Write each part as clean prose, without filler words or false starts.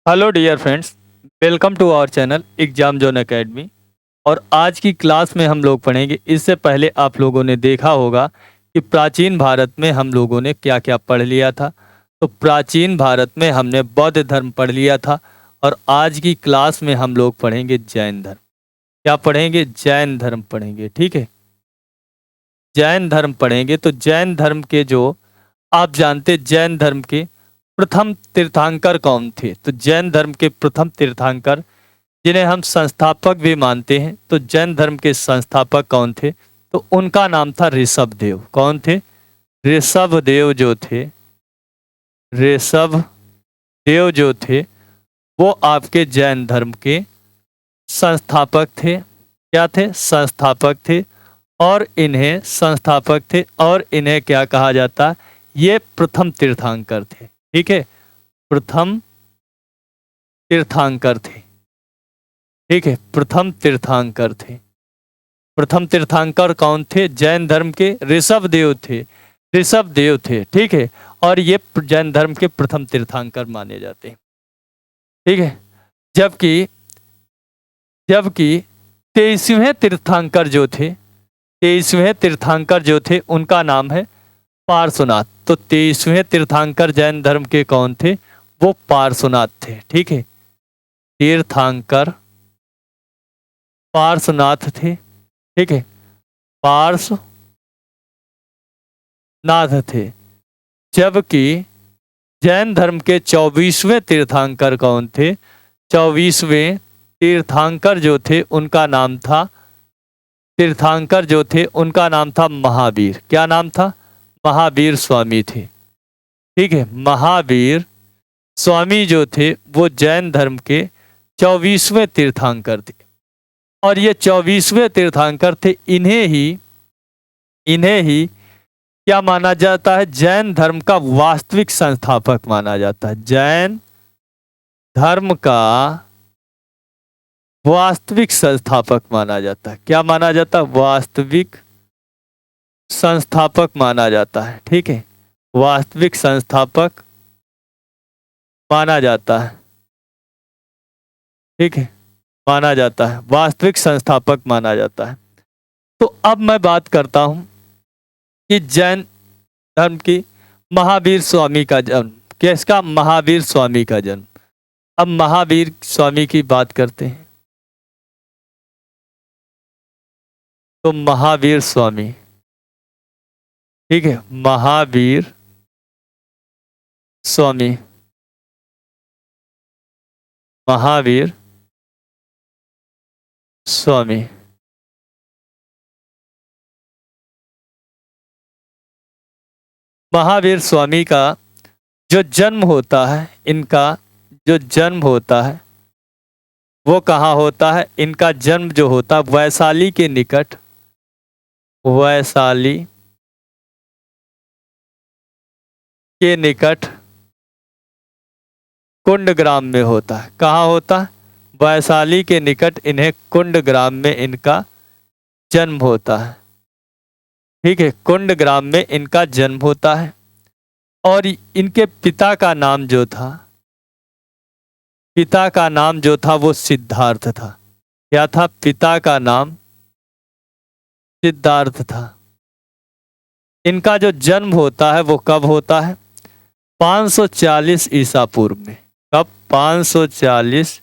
Hello dear friends, welcome to our channel exam zone academy. और आज की class में हम लोग पढ़ेंगे। इससे पहले आप लोगों ने देखा होगा कि प्राचीन भारत में हम लोगों ने क्या क्या पढ़ लिया था। तो प्राचीन भारत में हमने बौद्ध धर्म पढ़ लिया था और आज की क्लास में हम लोग पढ़ेंगे जैन धर्म। क्या पढ़ेंगे? जैन धर्म पढ़ेंगे। ठीक है, जैन धर्म पढ़ेंगे। तो जैन धर्म के जो आप जानते, जैन धर्म के प्रथम तीर्थंकर कौन थे? तो जैन धर्म के प्रथम तीर्थंकर, जिन्हें हम संस्थापक भी मानते हैं, तो जैन धर्म के संस्थापक कौन थे? तो उनका नाम था ऋषभ देव। कौन थे? ऋषभ देव जो थे, ऋषभ देव जो थे वो आपके जैन धर्म के संस्थापक थे। क्या थे? संस्थापक थे। और इन्हें संस्थापक थे और इन्हें क्या कहा जाता? ये प्रथम तीर्थंकर थे। ठीक है, प्रथम तीर्थंकर थे। ठीक है, प्रथम तीर्थंकर थे। प्रथम तीर्थंकर कौन थे? जैन धर्म के ऋषभ देव थे। ऋषभ देव थे। ठीक है, और ये जैन धर्म के प्रथम तीर्थंकर माने जाते हैं। ठीक है, जबकि जबकि 23वें तीर्थंकर जो थे, 23वें तीर्थंकर जो थे उनका नाम है पार्श्वनाथ। तो 23वें तीर्थंकर जैन धर्म के कौन थे? वो पार्श्वनाथ थे। ठीक है, तीर्थंकर पार्श्वनाथ थे। ठीक है, पार्श्वनाथ थे। जबकि जैन धर्म के 24वें तीर्थंकर कौन थे? 24वें तीर्थंकर जो थे उनका नाम था, तीर्थंकर जो थे उनका नाम था महावीर। क्या नाम था? महावीर स्वामी थे। ठीक है, महावीर स्वामी जो थे वो जैन धर्म के 24वें तीर्थंकर थे। और ये 24वें तीर्थंकर थे। इन्हें ही क्या माना जाता है? जैन धर्म का वास्तविक संस्थापक माना जाता है। जैन धर्म का वास्तविक संस्थापक माना जाता है। क्या माना जाता है? वास्तविक संस्थापक माना जाता है। ठीक है, वास्तविक संस्थापक माना जाता है। ठीक है, माना जाता है, वास्तविक संस्थापक माना जाता है। तो अब मैं बात करता हूं कि जैन धर्म की महावीर स्वामी का जन्म। किसका? महावीर स्वामी का जन्म। अब महावीर स्वामी की बात करते हैं। तो महावीर स्वामी, ठीक है, महावीर स्वामी, महावीर स्वामी, महावीर स्वामी का जो जन्म होता है, इनका जो जन्म होता है वो कहाँ होता है? इनका जन्म जो होता है वैशाली के निकट, वैशाली के निकट कुंडग्राम में होता है। कहाँ होता है? वैशाली के निकट इन्हें कुंडग्राम में इनका जन्म होता है। ठीक है, कुंडग्राम में इनका जन्म होता है। और इनके पिता का नाम जो था, पिता का नाम जो था वो सिद्धार्थ था। क्या था? पिता का नाम सिद्धार्थ था। इनका जो जन्म होता है वो कब होता है? 540 ईसा पूर्व में। कब? 540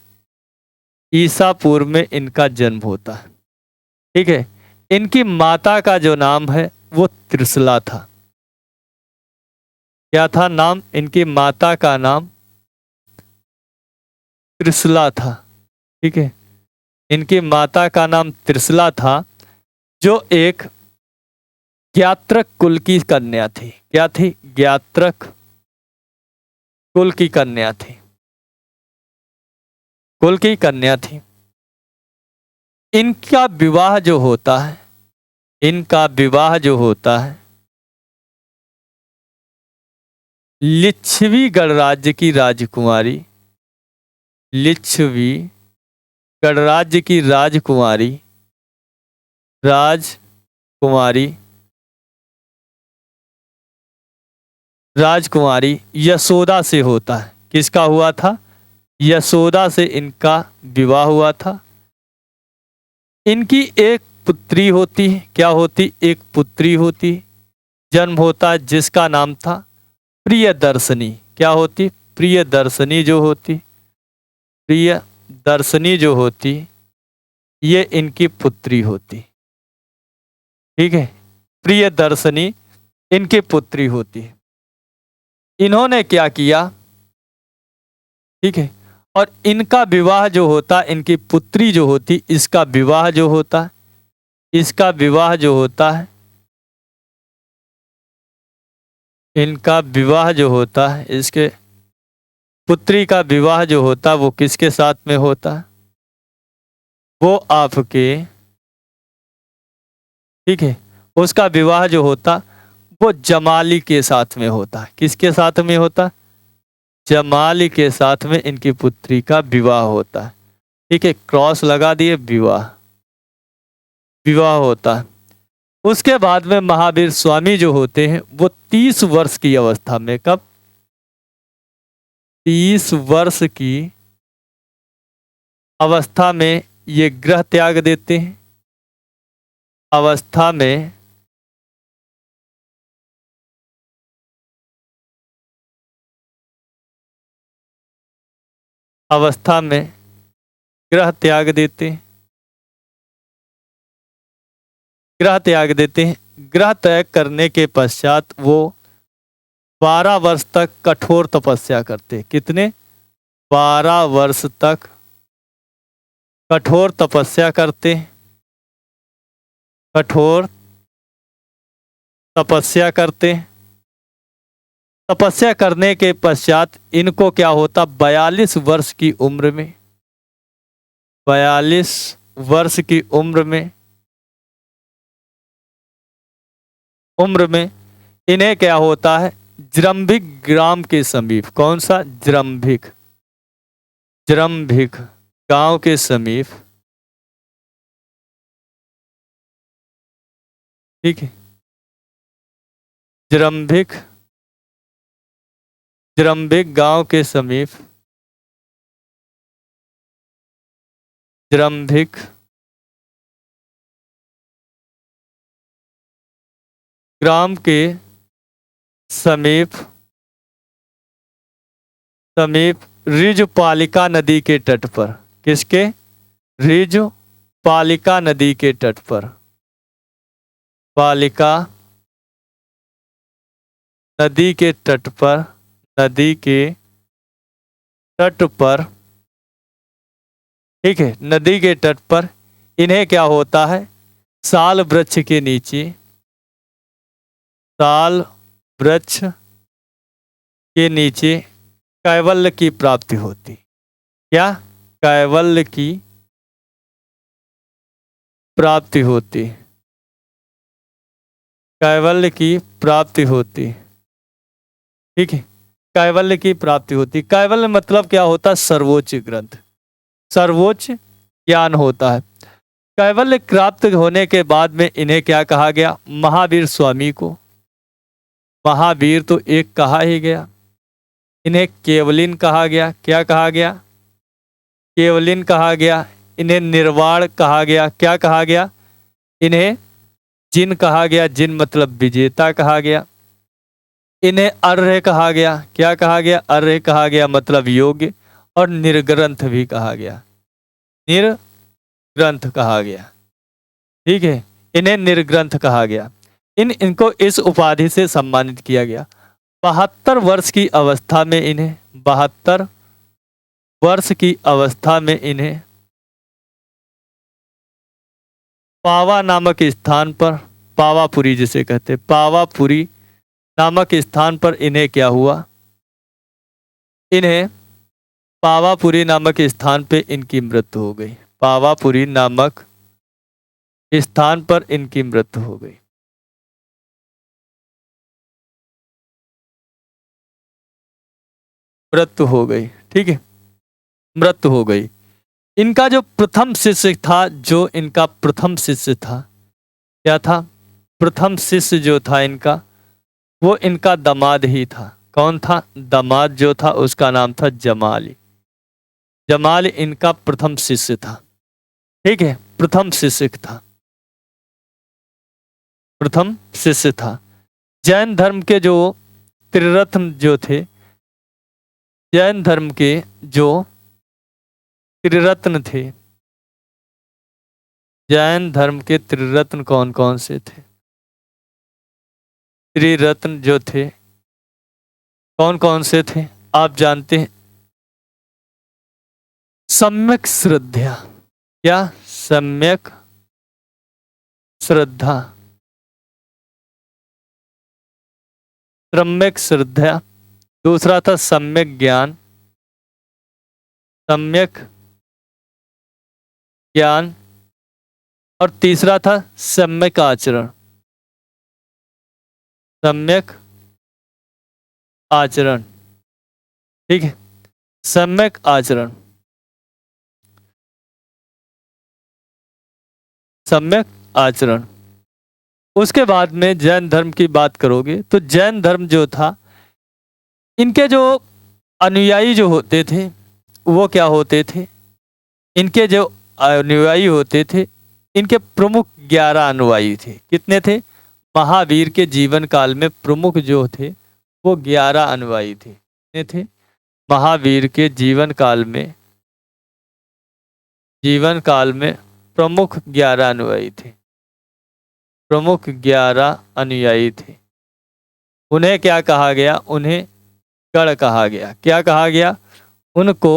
ईसा पूर्व में इनका जन्म होता है। ठीक है, इनकी माता का जो नाम है वो त्रिशला था। क्या था नाम? इनकी माता का नाम त्रिशला था। ठीक है, इनकी माता का नाम त्रिशला था, जो एक ज्ञात्रक कुल की कन्या थी। क्या थी? ज्ञात्रक कुल की कन्या थी। कुल की कन्या थी। इनका विवाह जो होता है, इनका विवाह जो होता है लिच्छवी गणराज्य की राजकुमारी, लिच्छवी गणराज्य की राजकुमारी, राजकुमारी राजकुमारी यशोदा से होता है। किसका हुआ था? यशोदा से इनका विवाह हुआ था। इनकी एक पुत्री होती है, क्या होती? एक पुत्री होती, जन्म होता है, जिसका नाम था प्रियदर्शनी। क्या होती? प्रियदर्शनी जो होती, प्रियदर्शनी जो होती, ये इनकी पुत्री होती। ठीक है, प्रियदर्शनी इनकी पुत्री होती। इन्होंने क्या किया? ठीक है, और इनका विवाह जो होता, इनकी पुत्री जो होती, इसका विवाह जो होता, इसका विवाह जो होता है, इनका विवाह जो होता है, इसके पुत्री का विवाह जो होता, वो किसके साथ में होता? वो आपके, ठीक है, उसका विवाह जो होता वो जमाली के साथ में होता। किसके साथ में होता? जमाली के साथ में इनकी पुत्री का विवाह होता है। ठीक है, क्रॉस लगा दिए, विवाह, विवाह होता है। उसके बाद में महावीर स्वामी जो होते हैं वो 30 वर्ष की अवस्था में, कब? 30 वर्ष की अवस्था में ये ग्रह त्याग देते हैं। अवस्था में अवस्था में ग्रह त्याग देते हैं, ग्रह त्याग देते हैं। ग्रह त्याग करने के पश्चात वो 12 वर्ष तक कठोर तपस्या करते हैं। कितने? 12 वर्ष तक कठोर तपस्या करते हैं, कठोर तपस्या करते हैं। तपस्या करने के पश्चात इनको क्या होता? 42 वर्ष की उम्र में, 42 वर्ष की उम्र में इन्हें क्या होता है? जृंभिक ग्राम के समीप, कौन सा? जृंभिक, जृंभिक गांव के समीप, ठीक है, जृंभिक, जृंभिक गांव के समीप, जृंभिक ग्राम के समीप, ऋजुपालिका नदी के तट पर। किसके? ऋजुपालिका नदी के तट पर, पालिका नदी के तट पर, नदी के तट पर, ठीक है, नदी के तट पर इन्हें क्या होता है? साल वृक्ष के नीचे, साल वृक्ष के नीचे कैवल्य की प्राप्ति होती। क्या? कैवल्य की प्राप्ति होती, कैवल्य की प्राप्ति होती। ठीक है, कैवल्य की प्राप्ति होती। कैवल्य मतलब क्या होता? सर्वोच्च ग्रंथ, सर्वोच्च ज्ञान होता है। कैवल्य प्राप्त होने के बाद में इन्हें क्या कहा गया? महावीर स्वामी को, महावीर तो एक कहा ही गया, इन्हें केवलिन कहा गया। क्या कहा गया? केवलिन कहा गया। इन्हें निर्वाण कहा गया। क्या कहा गया? इन्हें जिन कहा गया, जिन मतलब विजेता कहा गया। इन्हें अर्य कहा गया। क्या कहा गया? अर्य कहा गया मतलब योग्य। और निर्ग्रंथ भी कहा गया, निर्ग्रंथ कहा गया। ठीक है, इन्हें निर्ग्रंथ कहा गया। इनको इस उपाधि से सम्मानित किया गया। 72 वर्ष की अवस्था में इन्हें, 72 वर्ष की अवस्था में इन्हें पावा नामक स्थान पर, पावापुरी जिसे कहते, पावापुरी नामक स्थान पर इन्हें क्या हुआ? इन्हें पावापुरी नामक स्थान पे इनकी मृत्यु हो गई। पावापुरी नामक स्थान पर इनकी मृत्यु हो गई। मृत्यु हो गई। ठीक है, मृत्यु हो गई। इनका जो प्रथम शिष्य था, जो इनका प्रथम शिष्य था, क्या था? प्रथम शिष्य जो था इनका, वो इनका दामाद ही था। कौन था? दामाद जो था उसका नाम था जमाली। जमाल इनका प्रथम शिष्य था। ठीक है, प्रथम शिष्य था, प्रथम शिष्य था। जैन धर्म के जो त्रिरत्न जो थे, जैन धर्म के जो त्रिरत्न थे, जैन धर्म के त्रिरत्न कौन कौन से थे? त्रिरत्न जो थे कौन कौन से थे आप जानते हैं? सम्यक श्रद्धा, क्या? सम्यक श्रद्धा, सम्यक श्रद्धा। दूसरा था सम्यक ज्ञान, सम्यक ज्ञान। और तीसरा था सम्यक आचरण, सम्यक आचरण। ठीक है, सम्यक आचरण, सम्यक आचरण। उसके बाद में जैन धर्म की बात करोगे तो जैन धर्म जो था, इनके जो अनुयायी जो होते थे वो क्या होते थे? इनके जो अनुयायी होते थे, इनके प्रमुख 11 अनुयायी थे। कितने थे? महावीर के जीवन काल में प्रमुख जो थे वो 11 अनुयायी थे। कितने थे? महावीर के जीवन काल में प्रमुख 11 अनुयायी थे, प्रमुख 11 अनुयायी थे। उन्हें क्या कहा गया? उन्हें गण कहा गया। क्या कहा गया? उनको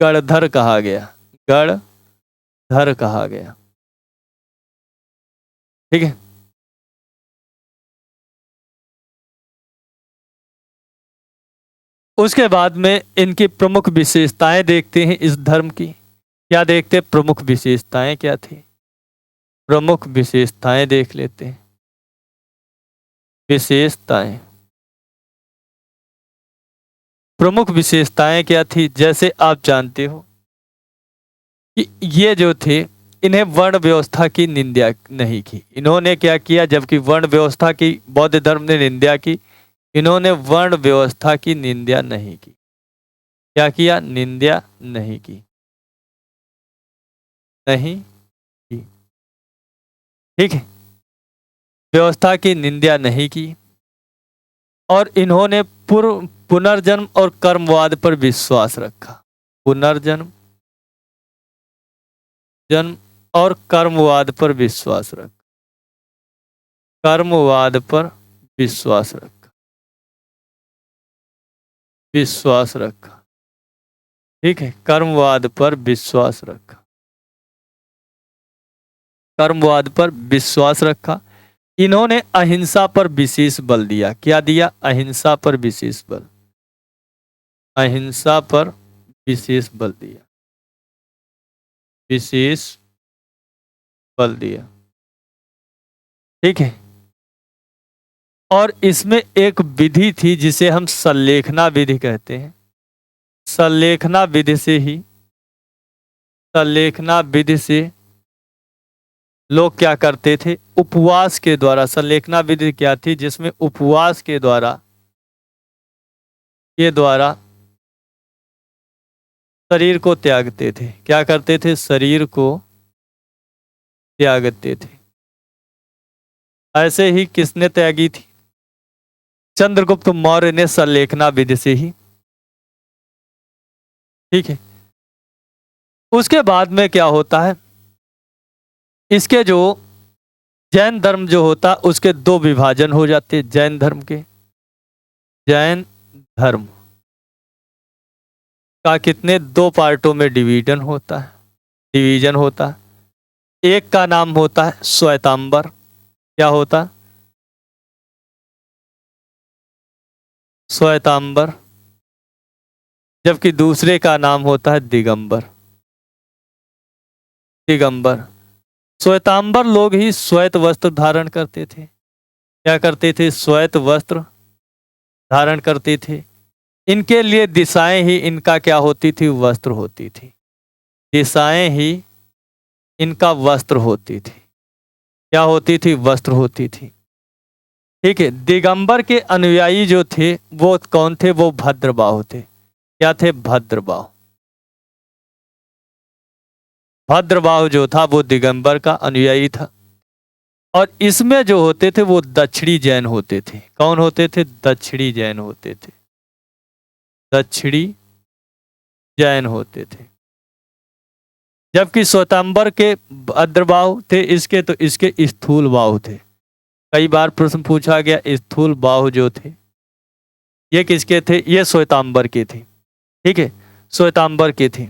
गणधर कहा गया, गणधर कहा गया। ठीक है, उसके बाद में इनकी प्रमुख विशेषताएं देखते हैं इस धर्म की। क्या देखते हैं? प्रमुख विशेषताएं क्या थी? प्रमुख विशेषताएं देख लेते हैं। विशेषताएं, प्रमुख विशेषताएं क्या थी? जैसे आप जानते हो कि ये जो थे, इन्हें वर्ण व्यवस्था की निंदा नहीं की। इन्होंने क्या किया? जबकि वर्ण व्यवस्था की बौद्ध धर्म ने निंदा की, इन्होंने वर्ण व्यवस्था की निंदा नहीं की। क्या किया? निंदा नहीं की, नहीं की। ठीक है, व्यवस्था की निंदा नहीं की। और इन्होंने पुनर्जन्म और कर्मवाद पर विश्वास रखा। पुनर्जन्म, जन्म और कर्मवाद पर विश्वास रखा, कर्मवाद पर विश्वास रखा, विश्वास रखा। ठीक है, कर्मवाद पर विश्वास रखा, कर्मवाद पर विश्वास रखा। इन्होंने अहिंसा पर विशेष बल दिया। क्या दिया? अहिंसा पर विशेष बल, अहिंसा पर विशेष बल दिया, विशेष बल दिया। ठीक है, और इसमें एक विधि थी जिसे हम संलेखना विधि कहते हैं। संलेखना विधि से ही, संलेखना विधि से लोग क्या करते थे? उपवास के द्वारा। संलेखना विधि क्या थी? जिसमें उपवास के द्वारा शरीर को त्यागते थे। क्या करते थे? शरीर को त्यागते थे। ऐसे ही किसने त्यागी थी? चंद्रगुप्त मौर्य ने संलेखना विधि से ही। ठीक है, उसके बाद में क्या होता है? इसके जो जैन धर्म जो होता, उसके 2 विभाजन हो जाते। जैन धर्म के, जैन धर्म का कितने 2 पार्टों में डिवीजन होता है, डिवीजन होता है। एक का नाम होता है श्वेतांबर। क्या होता? श्वेतांबर। जबकि दूसरे का नाम होता है दिगंबर, दिगंबर। श्वेतांबर लोग ही श्वेत वस्त्र धारण करते थे। क्या करते थे? श्वेत वस्त्र धारण करते थे। इनके लिए दिशाएं ही इनका क्या होती थी? वस्त्र होती थी। दिशाएं ही इनका वस्त्र होती थी। क्या होती थी? वस्त्र होती थी। ठीक है, दिगंबर के अनुयायी जो थे वो कौन थे? वो भद्रबाहु थे। क्या थे? भद्रबाहु। भद्रबाहु जो था वो दिगंबर का अनुयायी था। और इसमें जो होते थे वो दक्षिणी जैन होते थे। कौन होते थे? दक्षिणी जैन होते थे। दक्षिणी जैन होते थे। जबकि श्वेतांबर के भद्रबाहु थे इसके, तो इसके स्थूल बाहु थे। कई बार प्रश्न पूछा गया, स्थूल बाहु जो थे ये किसके थे? ये श्वेतांबर के थे। ठीक है, श्वेतांबर के थे।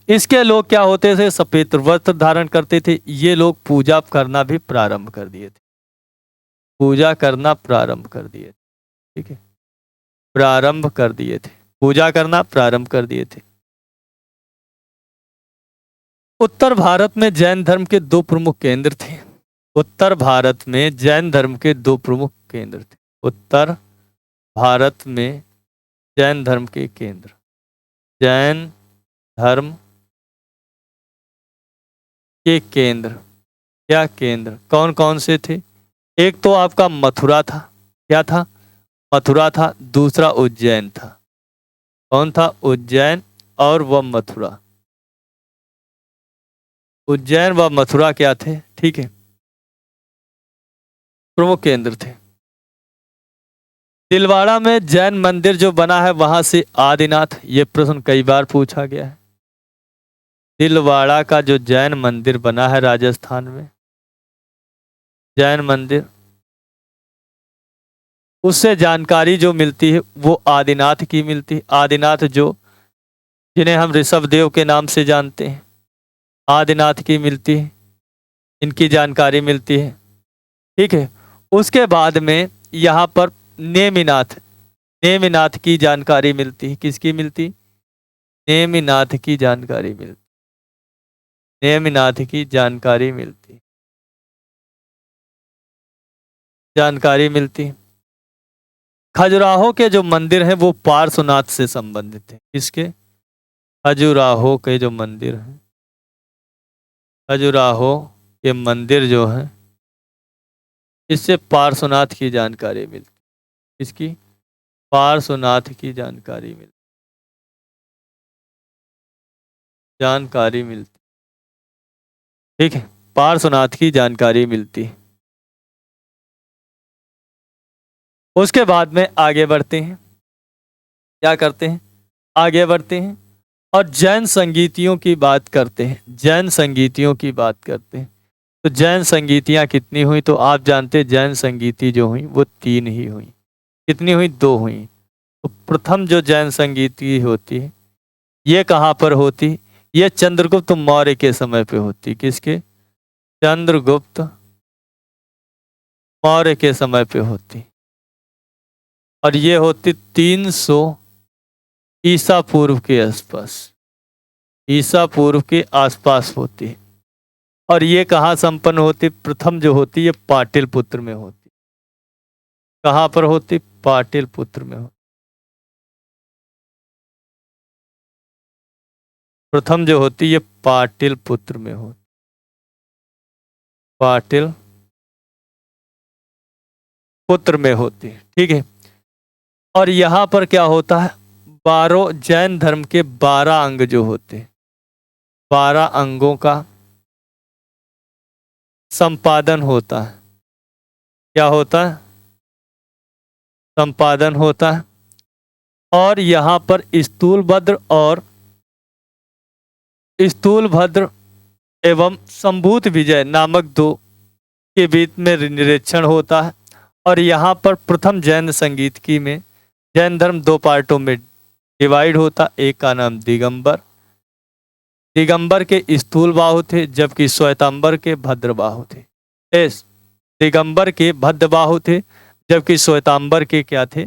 इसके लोग क्या होते थे? सफेद वस्त्र धारण करते थे। ये लोग पूजा करना भी प्रारंभ कर दिए थे। पूजा करना प्रारंभ कर दिए थे। ठीक है, प्रारंभ कर दिए थे। पूजा करना प्रारंभ कर दिए थे। उत्तर भारत में जैन धर्म के दो प्रमुख केंद्र थे। उत्तर भारत में जैन धर्म के दो प्रमुख केंद्र थे। उत्तर भारत में जैन धर्म के केंद्र, जैन धर्म के केंद्र, क्या केंद्र कौन कौन से थे? एक तो आपका मथुरा था। क्या था? मथुरा था। दूसरा उज्जैन था। कौन था? उज्जैन और वह मथुरा। उज्जैन व मथुरा क्या थे? ठीक है, प्रमुख केंद्र थे। दिलवाड़ा में जैन मंदिर जो बना है वहां से आदिनाथ, ये प्रश्न कई बार पूछा गया है। दिलवाड़ा का जो जैन मंदिर बना है राजस्थान में, जैन मंदिर, उससे जानकारी जो मिलती है वो आदिनाथ की मिलती है। आदिनाथ जो, जिन्हें हम ऋषभ देव के नाम से जानते हैं, आदिनाथ की मिलती है, इनकी जानकारी मिलती है। ठीक है, उसके बाद में यहाँ पर नेमिनाथ, नेमिनाथ की जानकारी मिलती है। किसकी मिलती? नेमिनाथ की जानकारी मिलती, नेमिनाथ की जानकारी मिलती, जानकारी मिलती। खजुराहो के जो मंदिर हैं वो पार्श्वनाथ से संबंधित है। किसके? खजुराहो के जो मंदिर हैं, खजुराहो के मंदिर जो हैं, इससे पार्श्वनाथ की जानकारी मिलती। इसकी पार्श्वनाथ की जानकारी मिलती, जानकारी मिलती। ठीक है, पार्श्वनाथ की जानकारी मिलती है। उसके बाद में आगे बढ़ते हैं। क्या करते हैं? आगे बढ़ते हैं और जैन संगीतियों की बात करते हैं। जैन संगीतियों की बात करते हैं। तो जैन संगीतियाँ कितनी हुई? तो आप जानते हैं जैन संगीति जो हुई वो 3 ही हुई। कितनी हुई? 2 हुई। तो प्रथम जो जैन संगीति होती है ये कहाँ पर होती? ये चंद्रगुप्त मौर्य के समय पे होती। किसके? चंद्रगुप्त मौर्य के समय पे होती। और ये होती 300 ईसा पूर्व के आसपास, ईसा पूर्व के आसपास होती। और ये कहाँ संपन्न होती? प्रथम जो होती है पाटलिपुत्र में होती। कहाँ पर होती? पाटलिपुत्र में होती। प्रथम जो होती है पाटलिपुत्र में होती। पाटलिपुत्र में होती। ठीक है, और यहाँ पर क्या होता है? 12 जैन धर्म के 12 अंग जो होते, 12 अंगों का संपादन होता है। क्या होता है? संपादन होता है। और यहाँ पर स्थूलभद्र और स्थूलभद्र एवं संभूत विजय नामक 2 के बीच में निरीक्षण होता है। और यहाँ पर प्रथम जैन संगीत की में जैन धर्म 2 पार्टों में डिवाइड होता। एक का नाम दिगंबर, दिगंबर के स्थूल बाहु थे जबकि श्वेतांबर के भद्र बाहु थे। दिगंबर के भद्र बाहु थे जबकि श्वेतांबर के क्या थे?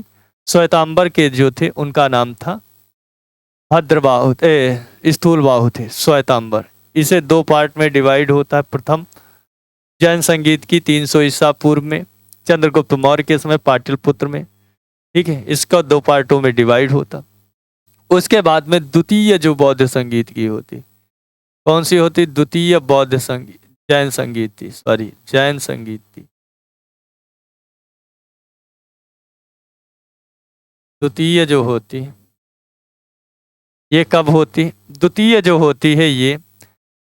श्वेतांबर के जो थे उनका नाम था भद्रबाहु, स्थूल बाहु थे श्वेतांबर। इसे 2 पार्ट में डिवाइड होता है। प्रथम जैन संगीत की 300 ईसा पूर्व में चंद्रगुप्त मौर्य के समय पाटलिपुत्र में। ठीक है, इसका 2 पार्टों में डिवाइड होता। उसके बाद में द्वितीय जो बौद्ध संगीत की होती, कौन सी होती? द्वितीय बौद्ध संगीत, जैन संगीत थी, सॉरी जैन संगीत थी। द्वितीय जो होती ये कब होती? द्वितीय जो होती है ये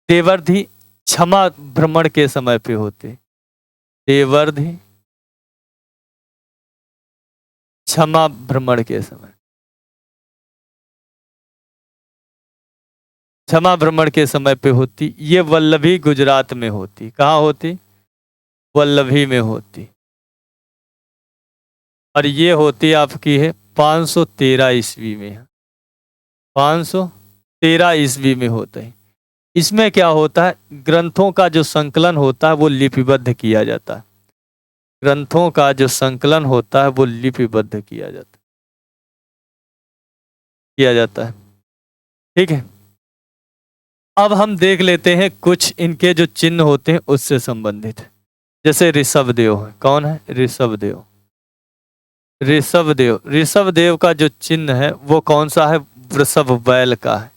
देवर्धि क्षमा भ्रमण के समय पे होते। देवर्धि क्षमा भ्रमण के समय, क्षमा भ्रमण के समय पे होती। ये वल्लभी गुजरात में होती। कहाँ होती? वल्लभी में होती। और ये होती आपकी है 513 ईस्वी में। 513 ईस्वी में होता है। इसमें क्या होता है, ग्रंथों का जो संकलन होता है वो लिपिबद्ध किया जाता है। ग्रंथों का जो संकलन होता है वो लिपिबद्ध किया जाता है। ठीक है, अब हम देख लेते हैं कुछ इनके जो चिन्ह होते हैं उससे संबंधित। जैसे ऋषभदेव है। कौन है? ऋषभदेव। ऋषभदेव, ऋषभदेव का जो चिन्ह है वो कौन सा है? वृषभ बैल का है।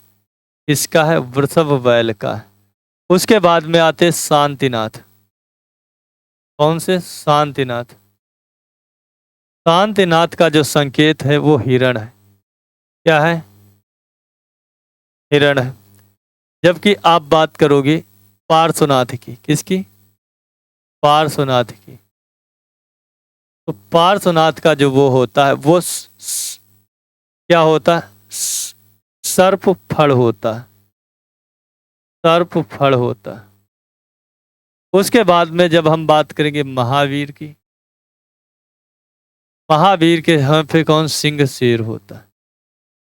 इसका है वृषभ बैल का है। उसके बाद में आते शांतिनाथ। कौन से? शांतिनाथ। शांतिनाथ का जो संकेत है वो हिरण है। क्या है? हिरण है। जबकि आप बात करोगे पार्श्वनाथ की। किसकी? पार्श्वनाथ की। तो पार्श्वनाथ का जो वो होता है वो क्या होता है? सर्प फड़ होता है। सर्प फड़ होता है। उसके बाद में जब हम बात करेंगे महावीर की, महावीर के यहाँ पे कौन? सिंह शेर होता है।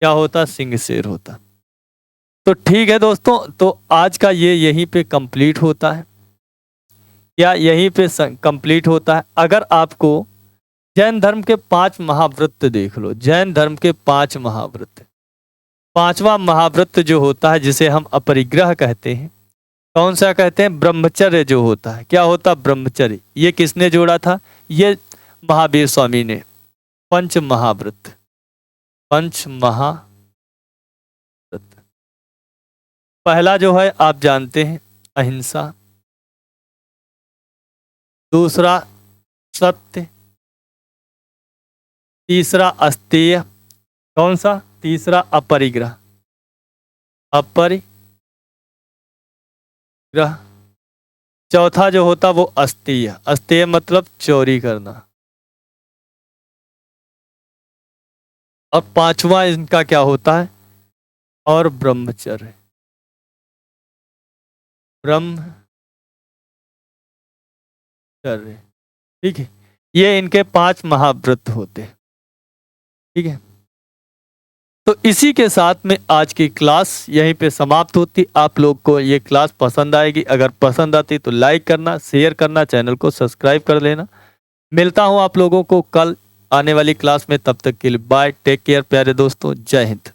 क्या होता? सिंह शेर होता। तो ठीक है दोस्तों, तो आज का ये यहीं पे कंप्लीट होता है। या यहीं पे कंप्लीट होता है। अगर आपको जैन धर्म के 5 महाव्रत देख लो। जैन धर्म के 5 महाव्रत। 5वां महाव्रत जो होता है जिसे हम अपरिग्रह कहते हैं। कौन सा कहते हैं? ब्रह्मचर्य जो होता है। क्या होता? ब्रह्मचर्य। ये किसने जोड़ा था? ये महावीर स्वामी ने। पंच महाव्रत। पंच महाव्रत। पहला जो है आप जानते हैं अहिंसा। दूसरा सत्य। तीसरा अस्तेय। कौन सा? तीसरा अपरिग्रह। अपरिग्रह। चौथा जो होता वो अस्तेय। अस्तेय मतलब चोरी करना। और 5वां इनका क्या होता है? और ब्रह्मचर्य। ब्रह्मचर्य। ठीक है, ये इनके 5 महाव्रत होते हैं। ठीक है, तो इसी के साथ में आज की क्लास यहीं पे समाप्त होती। आप लोग को ये क्लास पसंद आएगी। अगर पसंद आती तो लाइक करना, शेयर करना, चैनल को सब्सक्राइब कर लेना। मिलता हूँ आप लोगों को कल आने वाली क्लास में। तब तक के लिए बाय, टेक केयर प्यारे दोस्तों, जय हिंद।